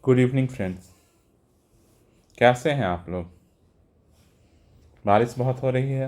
Good evening friends. कैसे हैं आप लोग? बारिश बहुत हो रही है।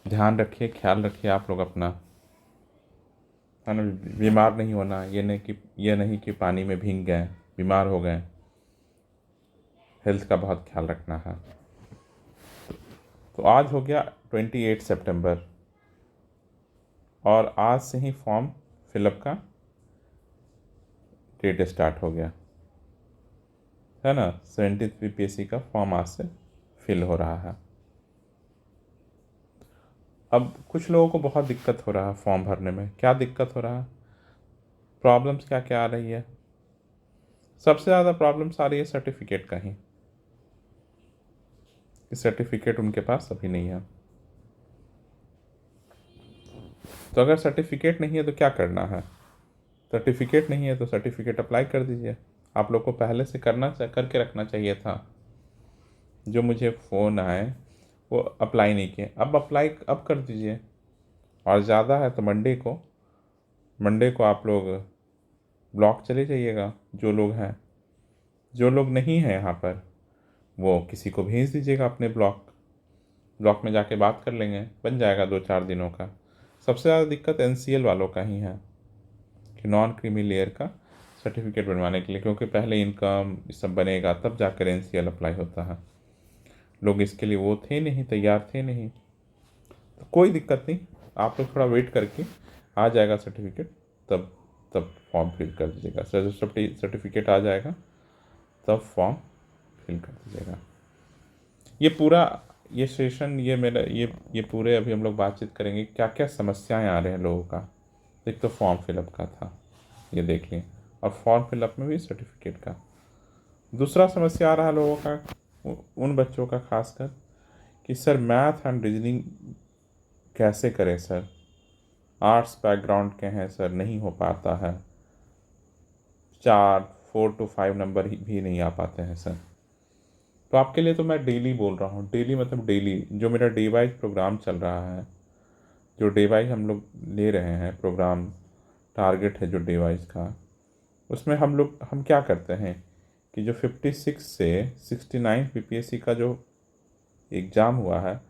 ध्यान रखिए, ख्याल रखिए आप लोग अपना, है ना। बीमार नहीं होना, ये नहीं कि पानी में भीग गए, बीमार हो गए। हेल्थ का बहुत ख्याल रखना है। तो आज हो गया 28 सितंबर, और आज से ही फॉर्म फिलअप का डेट स्टार्ट हो गया, है ना। 70th BPSC का फॉर्म आज से फिल हो रहा है। अब कुछ लोगों को बहुत दिक्कत हो रहा है फॉर्म भरने में। क्या दिक्कत हो रहा है? प्रॉब्लम्स क्या क्या आ रही है? सबसे ज़्यादा प्रॉब्लम्स आ रही है सर्टिफिकेट का ही, कि सर्टिफिकेट उनके पास अभी नहीं है। तो अगर सर्टिफिकेट नहीं है तो क्या करना है? सर्टिफिकेट नहीं है तो सर्टिफिकेट अप्लाई कर दीजिए। आप लोग को पहले से करके रखना चाहिए था। जो मुझे फ़ोन आए वो अप्लाई नहीं किए, अब कर दीजिए। और ज़्यादा है तो मंडे को आप लोग ब्लॉक चले जाइएगा। जो लोग हैं, जो लोग नहीं हैं यहाँ पर, वो किसी को भेज दीजिएगा अपने ब्लॉक में जाके बात कर लेंगे, बन जाएगा 2-4 दिनों का। सबसे ज़्यादा दिक्कत NCL वालों का ही है, कि नॉन क्रीमी लेयर का सर्टिफिकेट बनवाने के लिए, क्योंकि पहले इनकम सब बनेगा तब जाकर NCL अप्लाई होता है। लोग इसके लिए वो थे नहीं, तैयार थे नहीं। तो कोई दिक्कत नहीं, आप लोग थोड़ा वेट करके आ जाएगा सर्टिफिकेट, तब तब फॉर्म फिल कर दीजिएगा। सर्टिफिकेट आ जाएगा तब फॉर्म फिल कर दीजिएगा। ये पूरा ये सेशन, ये मेरा ये पूरे अभी हम लोग बातचीत करेंगे क्या क्या समस्याएं आ रहे हैं लोगों का। एक तो फॉर्म फिलअप का था, ये देख लें, और फॉर्म फिलअप में भी सर्टिफिकेट का। दूसरा समस्या आ रहा है लोगों का, उन बच्चों का खासकर, कि सर मैथ एंड रीजनिंग कैसे करें सर, आर्ट्स बैकग्राउंड के हैं सर, नहीं हो पाता है, 4 to 5 नंबर भी नहीं आ पाते हैं सर। तो आपके लिए तो मैं डेली बोल रहा हूँ, डेली मतलब डेली, जो मेरा डे वाइज प्रोग्राम चल रहा है, जो डे वाइज हम लोग ले रहे हैं प्रोग्राम, टारगेट है जो डे वाइज का, उसमें हम क्या करते हैं कि जो 56 से 69 BPSC का जो एग्ज़ाम हुआ है,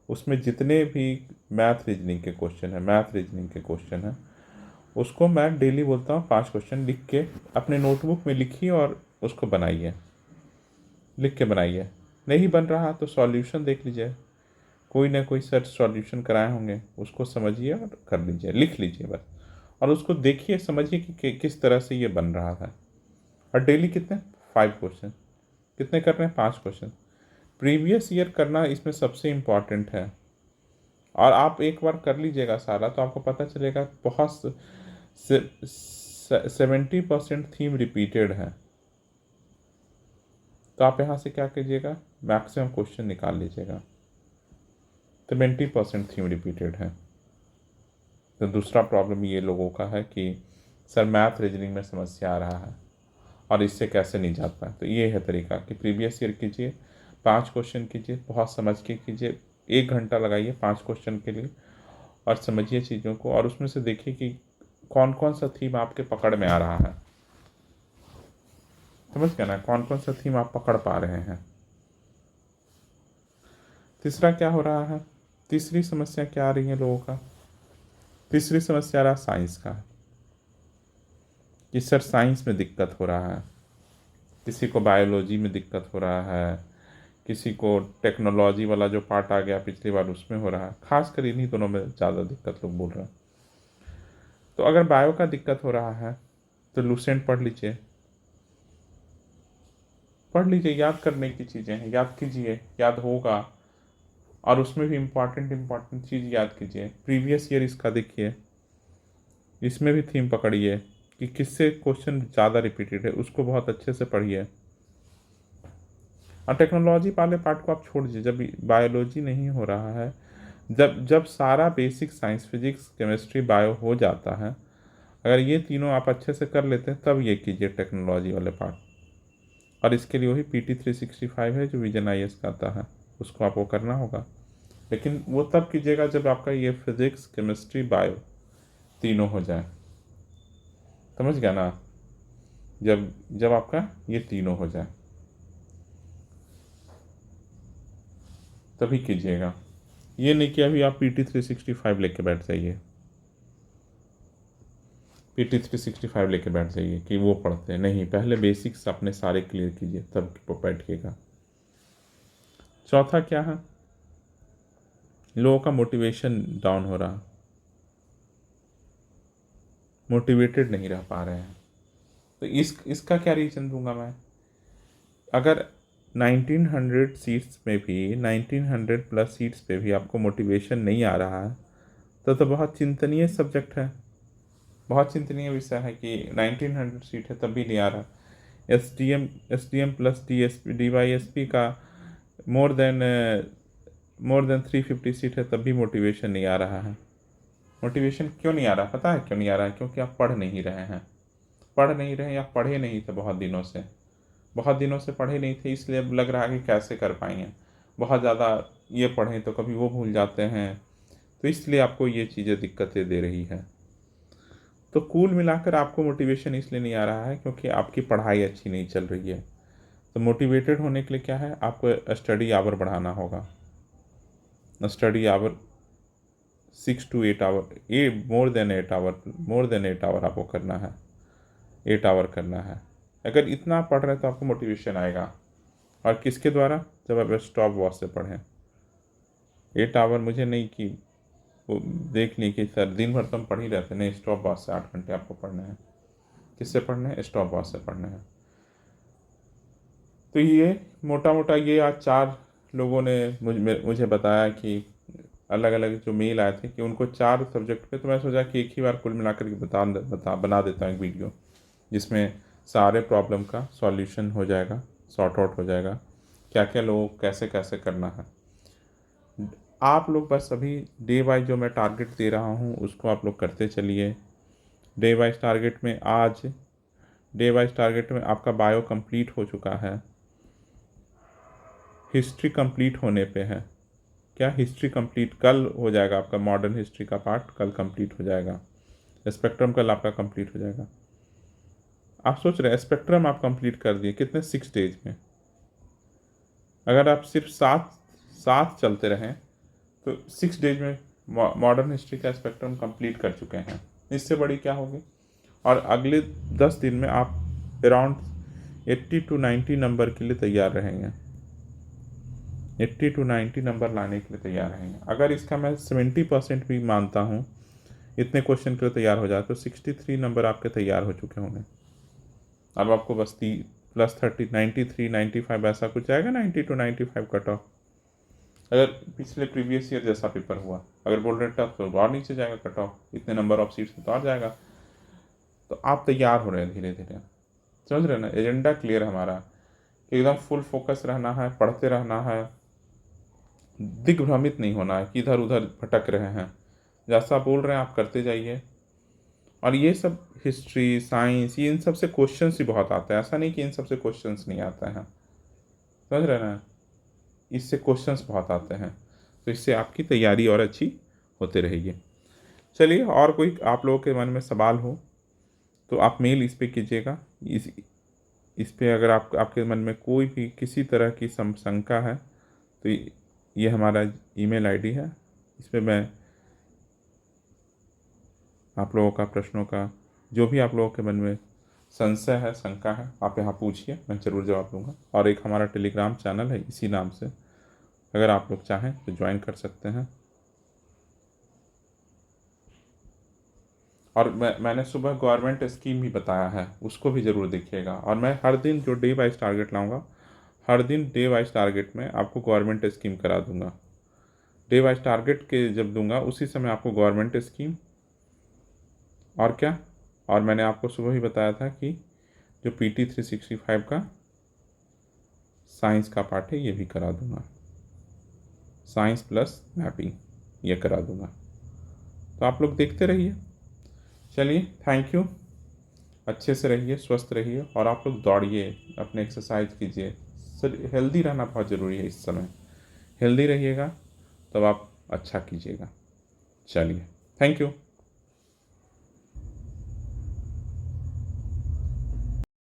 उसमें जितने भी मैथ रीजनिंग के क्वेश्चन हैं, उसको मैं डेली बोलता हूँ 5 क्वेश्चन लिख के अपने नोटबुक में लिखिए और उसको बनाइए, लिख के बनाइए। नहीं बन रहा तो सॉल्यूशन देख लीजिए, कोई ना कोई सर सॉल्यूशन कराए होंगे, उसको समझिए और कर लीजिए, लिख लीजिए बस। और उसको देखिए, समझिए किस तरह से ये बन रहा है। और डेली कितने 5 क्वेश्चन, कितने कर रहे हैं 5 क्वेश्चन। प्रीवियस ईयर करना इसमें सबसे इम्पॉर्टेंट है। और आप एक बार कर लीजिएगा सारा, तो आपको पता चलेगा बहुत 70% थीम रिपीटेड है। तो आप यहाँ से क्या कीजिएगा, मैक्सिमम क्वेश्चन निकाल लीजिएगा। 70% थीम रिपीटेड है। तो दूसरा प्रॉब्लम ये लोगों का है कि सर मैथ रीजनिंग में समस्या आ रहा है और इससे कैसे नहीं जाता है। तो ये है तरीका कि प्रीवियस ईयर कीजिए, 5 क्वेश्चन कीजिए, बहुत समझ के कीजिए, 1 घंटा लगाइए 5 क्वेश्चन के लिए, और समझिए चीज़ों को, और उसमें से देखिए कि कौन कौन सा थीम आपके पकड़ में आ रहा है। समझ गया ना, कौन कौन सा थीम आप पकड़ पा रहे हैं। तीसरा क्या हो रहा है, तीसरी समस्या क्या आ रही है लोगों का, तीसरी समस्या आ रहा है साइंस का, कि सर साइंस में दिक्कत हो रहा है, किसी को बायोलॉजी में दिक्कत हो रहा है, किसी को टेक्नोलॉजी वाला जो पार्ट आ गया पिछली बार उसमें हो रहा है। खासकर इन्हीं दोनों में ज़्यादा दिक्कत लोग बोल रहे हैं। तो अगर बायो का दिक्कत हो रहा है तो लूसेंट पढ़ लीजिए, पढ़ लीजिए, याद करने की चीज़ें हैं, याद कीजिए, याद होगा। और उसमें भी इम्पॉर्टेंट चीज़ याद कीजिए, प्रीवियस ईयर इसका देखिए, इसमें भी थीम पकड़िए कि किससे क्वेश्चन ज़्यादा रिपीटेड है, उसको बहुत अच्छे से पढ़िए। और टेक्नोलॉजी वाले पार्ट को आप छोड़ दीजिए, जब बायोलॉजी नहीं हो रहा है, जब जब सारा basic science, physics, chemistry, bio हो जाता है, अगर ये तीनों आप अच्छे से कर लेते हैं, तब ये कीजिए टेक्नोलॉजी वाले पार्ट। और इसके लिए वही PT 365 है जो विजन IAS का आता है, उसको आपको करना होगा। लेकिन वो तब कीजिएगा जब आपका ये फिजिक्स, केमिस्ट्री, बायो तीनों हो जाए। समझ गया ना। जब जब आपका ये तीनों हो जाए तभी कीजिएगा। ये नहीं कि अभी आप PT 365 लेके बैठ जाइए, PT 365 लेके बैठ जाइए कि वो पढ़ते हैं, नहीं, पहले बेसिक्स अपने सारे क्लियर कीजिए तब बैठिएगा। चौथा क्या है, लोगों का मोटिवेशन डाउन हो रहा, मोटिवेटेड नहीं रह पा रहे हैं। तो इसका क्या रीज़न दूंगा मैं? अगर 1900 सीट्स में भी, 1900 प्लस सीट्स पे भी आपको मोटिवेशन नहीं आ रहा है तो बहुत चिंतनीय सब्जेक्ट है, बहुत चिंतनीय विषय है कि 1900 सीट है तब भी नहीं आ रहा। S D M plus DYSP का मोर देन 350 सीट है तब भी मोटिवेशन नहीं आ रहा है। मोटिवेशन क्यों नहीं आ रहा? पता है क्यों नहीं आ रहा है? क्योंकि आप पढ़ नहीं रहे हैं, पढ़ नहीं रहे या पढ़े नहीं थे बहुत दिनों से पढ़े नहीं थे, इसलिए अब लग रहा है कि कैसे कर पाएंगे। बहुत ज़्यादा ये पढ़ें तो कभी वो भूल जाते हैं, तो इसलिए आपको ये चीज़ें दिक्कतें दे रही है। तो कुल मिलाकर आपको मोटिवेशन इसलिए नहीं आ रहा है क्योंकि आपकी पढ़ाई अच्छी नहीं चल रही है। तो मोटिवेटेड होने के लिए क्या है, आपको स्टडी आवर बढ़ाना होगा। Study hour 6 to 8 hour, more than 8 hour आपको करना है, 8 आवर करना है। अगर इतना पढ़ रहे हैं तो आपको मोटिवेशन आएगा। और किसके द्वारा? जब आप स्टॉप वॉच से पढ़ें। 8 आवर मुझे नहीं कि वो देख ली कि सर दिन भर तो हम पढ़ ही रहते, नहीं, स्टॉप वॉच से 8 घंटे आपको पढ़ने हैं। किससे पढ़ने हैं? स्टॉप वॉच से पढ़ने हैं। तो ये मोटा मोटा ये आज 4 लोगों ने मुझे बताया कि अलग अलग जो मेल आए थे कि उनको 4 सब्जेक्ट पे, तो मैं सोचा कि एक ही बार कुल मिलाकर के बना देता हूँ एक वीडियो जिसमें सारे प्रॉब्लम का सॉल्यूशन हो जाएगा, सॉर्ट आउट हो जाएगा, क्या क्या लोगों को कैसे कैसे करना है। आप लोग बस अभी डे वाइज जो मैं टारगेट दे रहा हूँ उसको आप लोग करते चलिए। डे वाइज टारगेट में आपका बायो कंप्लीट हो चुका है, हिस्ट्री कंप्लीट होने पे है। क्या हिस्ट्री कंप्लीट कल हो जाएगा? आपका मॉडर्न हिस्ट्री का पार्ट कल कंप्लीट हो जाएगा। स्पेक्ट्रम कल आपका कंप्लीट हो जाएगा। आप सोच रहे हैं स्पेक्ट्रम आप कंप्लीट कर दिए कितने? 6 डेज में। अगर आप सिर्फ सात चलते रहें तो 6 डेज में मॉडर्न हिस्ट्री का स्पेक्ट्रम कंप्लीट कर चुके हैं। इससे बड़ी क्या होगी? और अगले 10 दिन में आप अराउंड 80 to 90 नंबर के लिए तैयार रहेंगे, 80 to 90 नंबर लाने के लिए तैयार रहेंगे। अगर इसका मैं 70% भी मानता हूँ, इतने क्वेश्चन के लिए तैयार हो जाए तो 63 नंबर आपके तैयार हो चुके होंगे। अब आपको बस +30 93 95 ऐसा कुछ आएगा, 90 to 95 कट ऑफ। अगर पिछले प्रीवियस ईयर जैसा पेपर हुआ, अगर बोल रहे टफ, तो और नीचे जाएगा कट ऑफ, इतने नंबर ऑफ सीट्स तो और जाएगा। तो आप तैयार हो रहे हैं धीरे धीरे, समझ रहे हैं ना? एजेंडा क्लियर है हमारा, एकदम फुल फोकस रहना है, पढ़ते रहना है, दिग्भ्रमित नहीं होना है कि इधर उधर भटक रहे हैं। जैसा बोल रहे हैं आप करते जाइए। और ये सब हिस्ट्री, साइंस, ये इन सब से क्वेश्चंस ही बहुत आते हैं, ऐसा नहीं कि इन सब से क्वेश्चंस नहीं आते हैं, समझ रहे हैं ना? इससे क्वेश्चंस बहुत आते हैं, तो इससे आपकी तैयारी और अच्छी होते रहेगी। चलिए, और कोई आप लोगों के मन में सवाल हो तो आप मेल इस पे कीजिएगा। इस पे अगर आपके मन में कोई भी किसी तरह की शंका है तो ये हमारा ईमेल आईडी है। इस पे मैं आप लोगों का प्रश्नों का, जो भी आप लोगों के मन में संशय है, शंका है, आप यहाँ पूछिए, मैं ज़रूर जवाब दूंगा। और एक हमारा टेलीग्राम चैनल है इसी नाम से, अगर आप लोग चाहें तो ज्वाइन कर सकते हैं। और मैंने सुबह गवर्नमेंट स्कीम भी बताया है, उसको भी ज़रूर देखिएगा। और मैं हर दिन जो डे वाइज टारगेट लाऊंगा, हर दिन डे वाइज टारगेट में आपको गवर्नमेंट स्कीम करा दूंगा। डे वाइज टारगेट के जब दूंगा उसी समय आपको गवर्नमेंट स्कीम, और क्या, और मैंने आपको सुबह ही बताया था कि जो PT 365 का साइंस का पार्ट है ये भी करा दूंगा, साइंस प्लस मैपिंग ये करा दूंगा। तो आप लोग देखते रहिए। चलिए, थैंक यू। अच्छे से रहिए, स्वस्थ रहिए, और आप लोग दौड़िए, अपने एक्सरसाइज कीजिए। सर, हेल्दी रहना बहुत ज़रूरी है इस समय। हेल्दी रहिएगा तब आप अच्छा कीजिएगा। चलिए, थैंक यू।